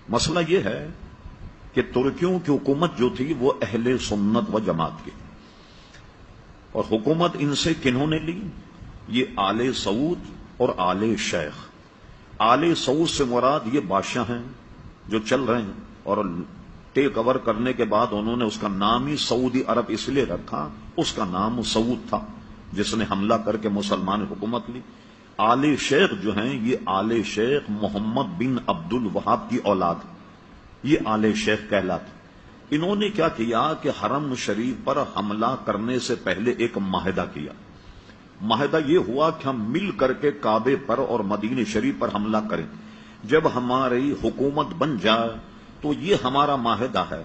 مسئلہ یہ ہے کہ ترکیوں کی حکومت جو تھی وہ اہل سنت و جماعت کی، اور حکومت ان سے کنہوں نے لی؟ یہ آل سعود اور آل شیخ۔ آل سعود سے مراد یہ بادشاہ ہیں جو چل رہے ہیں، اور ٹیک اوور کرنے کے بعد انہوں نے اس کا نام ہی سعودی عرب اس لیے رکھا، اس کا نام سعود تھا جس نے حملہ کر کے مسلمان حکومت لی۔ آل شیخ جو ہیں یہ آل شیخ محمد بن عبد الوہاب کی اولاد، یہ آل شیخ کہلاتے۔ انہوں نے کیا کیا کہ حرم شریف پر حملہ کرنے سے پہلے ایک معاہدہ کیا۔ معاہدہ یہ ہوا کہ ہم مل کر کے کعبے پر اور مدینہ شریف پر حملہ کریں، جب ہماری حکومت بن جائے تو یہ ہمارا معاہدہ ہے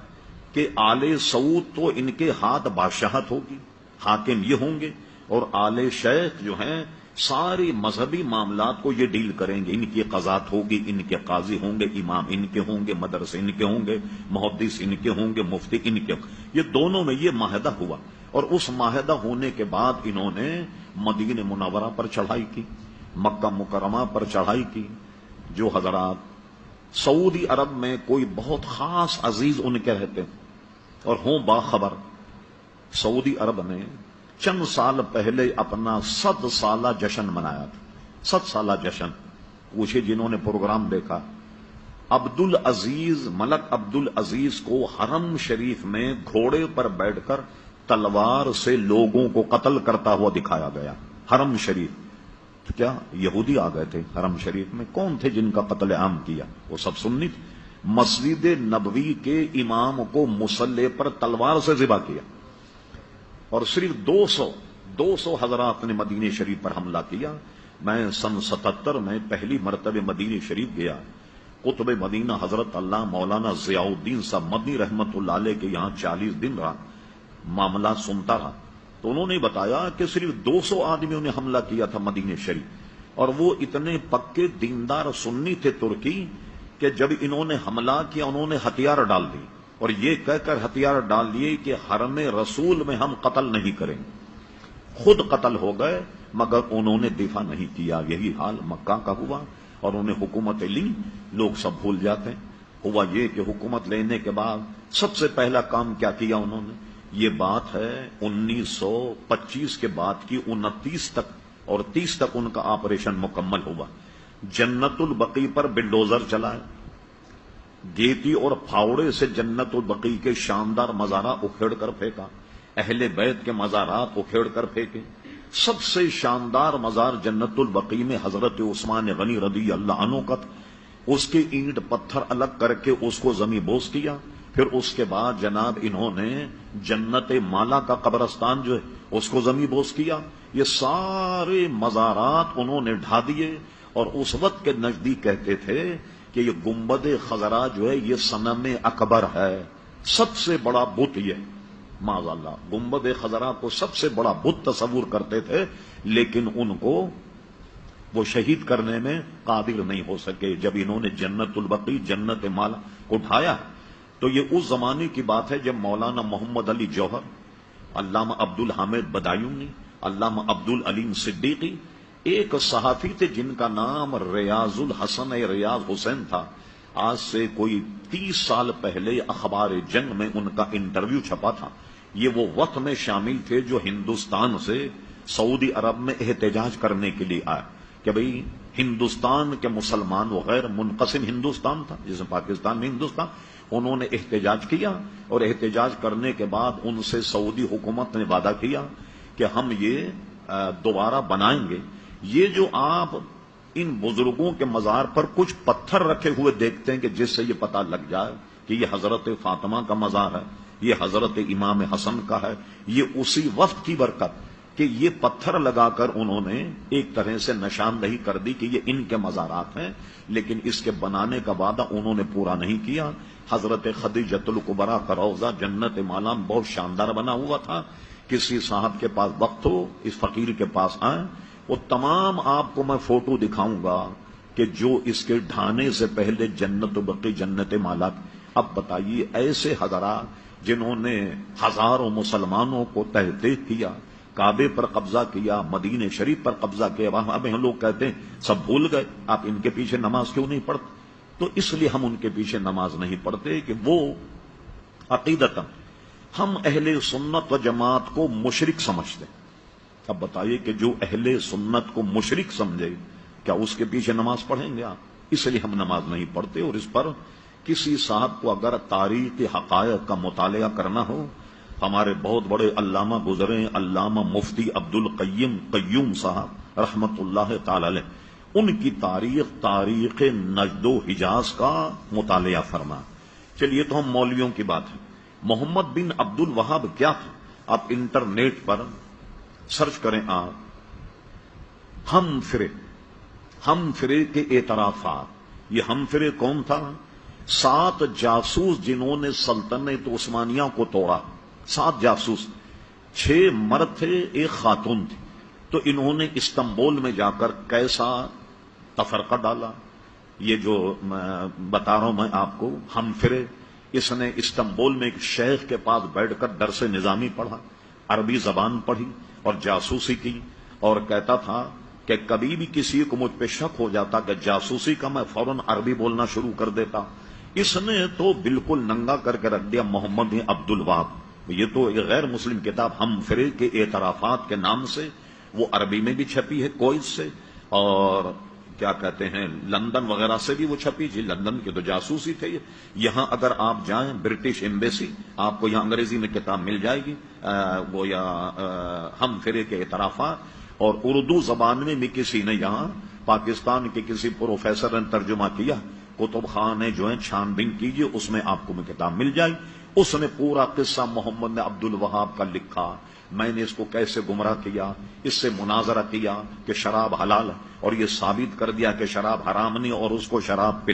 کہ آل سعود تو ان کے ہاتھ بادشاہت ہوگی، حاکم یہ ہوں گے، اور آل شیخ جو ہیں ساری مذہبی معاملات کو یہ ڈیل کریں گے، ان کی قضات ہوگی، ان کے قاضی ہوں گے، امام ان کے ہوں گے، مدرسے ان کے ہوں گے، محدث ان کے ہوں گے، مفتی ان کے ہوں گے۔ یہ دونوں میں یہ معاہدہ ہوا، اور اس معاہدہ ہونے کے بعد انہوں نے مدینہ منورہ پر چڑھائی کی، مکہ مکرمہ پر چڑھائی کی۔ جو حضرات سعودی عرب میں کوئی بہت خاص عزیز ان کے رہتے ہیں اور ہوں باخبر، سعودی عرب نے چند سال پہلے اپنا 100 سالہ جشن منایا تھا، 100 سالہ جشن۔ پوچھے جنہوں نے پروگرام دیکھا، ملک عبد العزیز کو حرم شریف میں گھوڑے پر بیٹھ کر تلوار سے لوگوں کو قتل کرتا ہوا دکھایا گیا۔ حرم شریف تو کیا یہودی آ گئے تھے حرم شریف میں؟ کون تھے جن کا قتل عام کیا؟ وہ سب سنی تھے۔ مسجد نبوی کے امام کو مصلی پر تلوار سے ذبح کیا، اور صرف 200 حضرات نے مدینہ شریف پر حملہ کیا۔ میں سن 77 میں پہلی مرتبہ مدینہ شریف گیا، قطب مدینہ حضرت اللہ مولانا ضیاء الدین صاحب مدنی رحمت اللہ علیہ کے یہاں 40 دن رہا، معاملہ سنتا رہا، تو انہوں نے بتایا کہ صرف 200 آدمیوں نے حملہ کیا تھا مدینہ شریف، اور وہ اتنے پکے دیندار سنی تھے ترکی کہ جب انہوں نے حملہ کیا انہوں نے ہتھیار ڈال دی، اور یہ کہہ کر ہتھیار ڈال دیے کہ حرم رسول میں ہم قتل نہیں کریں گے۔ خود قتل ہو گئے مگر انہوں نے دفاع نہیں کیا۔ یہی حال مکہ کا ہوا، اور انہیں حکومت لی، لوگ سب بھول جاتے ہیں۔ ہوا یہ کہ حکومت لینے کے بعد سب سے پہلا کام کیا کیا انہوں نے؟ یہ بات ہے 1925 کے بعد کی 29 تک اور 30 تک ان کا آپریشن مکمل ہوا۔ جنت البقیع پر بلڈوزر چلائے، گیتی اور پھاوڑے سے جنت البقیع کے شاندار مزارات اکھیڑ کر پھینکا، اہل بیت کے مزارات اکھیڑ کر پھینکے۔ سب سے شاندار مزار جنت البقیع میں حضرت عثمان غنی رضی اللہ عنہ کا تھا، اس کے اینٹ پتھر الگ کر کے اس کو زمین بوس کیا۔ پھر اس کے بعد جناب انہوں نے جنت مالا کا قبرستان جو ہے اس کو زمین بوس کیا۔ یہ سارے مزارات انہوں نے ڈھا دیے، اور اس وقت کے نزدیک کہتے تھے کہ یہ گنبد خضرا جو ہے یہ صنم اکبر ہے، سب سے بڑا بت، یہ معاذ اللہ گنبد خضرا کو سب سے بڑا بت تصور کرتے تھے، لیکن ان کو وہ شہید کرنے میں قادر نہیں ہو سکے۔ جب انہوں نے جنت البقیع جنت مالا کو ڈھایا تو یہ اس زمانے کی بات ہے جب مولانا محمد علی جوہر، علامہ عبد الحامد بدایونی، علامہ عبد العلیم صدیقی، ایک صحافی تھے جن کا نام ریاض الحسن ریاض حسین تھا۔ آج سے کوئی 30 سال پہلے اخبار جنگ میں ان کا انٹرویو چھپا تھا۔ یہ وہ وقت میں شامل تھے جو ہندوستان سے سعودی عرب میں احتجاج کرنے کے لیے آئے کہ بھئی ہندوستان کے مسلمان و غیر منقسم ہندوستان تھا جس میں پاکستان میں ہندوستان، انہوں نے احتجاج کیا، اور احتجاج کرنے کے بعد ان سے سعودی حکومت نے وعدہ کیا کہ ہم یہ دوبارہ بنائیں گے۔ یہ جو آپ ان بزرگوں کے مزار پر کچھ پتھر رکھے ہوئے دیکھتے ہیں کہ جس سے یہ پتہ لگ جائے کہ یہ حضرت فاطمہ کا مزار ہے، یہ حضرت امام حسن کا ہے، یہ اسی وقت کی برکت کہ یہ پتھر لگا کر انہوں نے ایک طرح سے نشاندہی کر دی کہ یہ ان کے مزارات ہیں، لیکن اس کے بنانے کا وعدہ انہوں نے پورا نہیں کیا۔ حضرت خدیجۃ الکبریٰ کا روضہ جنت مالا بہت شاندار بنا ہوا تھا۔ کسی صاحب کے پاس وقت ہو اس فقیر کے پاس آئیں، وہ تمام آپ کو میں فوٹو دکھاؤں گا کہ جو اس کے ڈھانے سے پہلے جنت البقیع جنت مالا۔ اب بتائیے ایسے حضرات جنہوں نے ہزاروں مسلمانوں کو تحقیق کیا، کعبے پر قبضہ کیا، مدینہ شریف پر قبضہ کیا، اب ہم لوگ کہتے ہیں سب بھول گئے، آپ ان کے پیچھے نماز کیوں نہیں پڑھتے؟ تو اس لیے ہم ان کے پیچھے نماز نہیں پڑھتے کہ وہ عقیدتاً ہم اہل سنت و جماعت کو مشرک سمجھتے. اب بتائیے کہ جو اہل سنت کو مشرک سمجھے کیا اس کے پیچھے نماز پڑھیں گے آپ؟ اس لیے ہم نماز نہیں پڑھتے. اور اس پر کسی صاحب کو اگر تاریخ حقائق کا مطالعہ کرنا ہو، ہمارے بہت بڑے علامہ گزرے علامہ مفتی عبد القیم قیوم صاحب رحمت اللہ تعالی علیہ، ان کی تاریخ نجد و حجاز کا مطالعہ فرما. چلیے تو ہم مولویوں کی بات ہے. محمد بن عبد الوہاب کیا تھا؟ آپ انٹرنیٹ پر سرچ کریں آپ، ہم فرے کے اعترافات. یہ ہم فرے کون تھا؟ 7 جاسوس جنہوں نے سلطنت عثمانیہ کو توڑا. 7 جاسوس، 6 مرد تھے، 1 خاتون تھی. تو انہوں نے استنبول میں جا کر کیسا تفرقہ ڈالا. یہ جو بتا رہا ہوں میں آپ کو، ہم فرے، اس نے استنبول میں ایک شیخ کے پاس بیٹھ کر درس نظامی پڑھا، عربی زبان پڑھی اور جاسوسی کی. اور کہتا تھا کہ کبھی بھی کسی کو مجھ پہ شک ہو جاتا کہ جاسوسی کا، میں فوراً عربی بولنا شروع کر دیتا. اس نے تو بالکل ننگا کر کے رکھ دیا محمد بن عبد الوہاب. یہ تو ایک غیر مسلم کتاب ہم فرے کے اعترافات کے نام سے، وہ عربی میں بھی چھپی ہے کوئز سے، اور کیا کہتے ہیں لندن وغیرہ سے بھی وہ چھپی. جی لندن کے تو جاسوسی تھے. یہاں اگر آپ جائیں برٹش ایمبیسی، آپ کو یہاں انگریزی میں کتاب مل جائے گی، وہ یا ہم فرے کے اعترافات. اور اردو زبان میں بھی کسی نے یہاں پاکستان کے کسی پروفیسر نے ترجمہ کیا. کتب خانے جو ہیں چھان بین کیجئے، اس میں آپ کو کتاب مل جائے. اس نے پورا قصہ محمد عبد الوہاب کا لکھا. میں نے اس کو کیسے گمراہ کیا، اس سے مناظرہ کیا کہ شراب حلال ہے، اور یہ ثابت کر دیا کہ شراب حرام نہیں، اور اس کو شراب پلا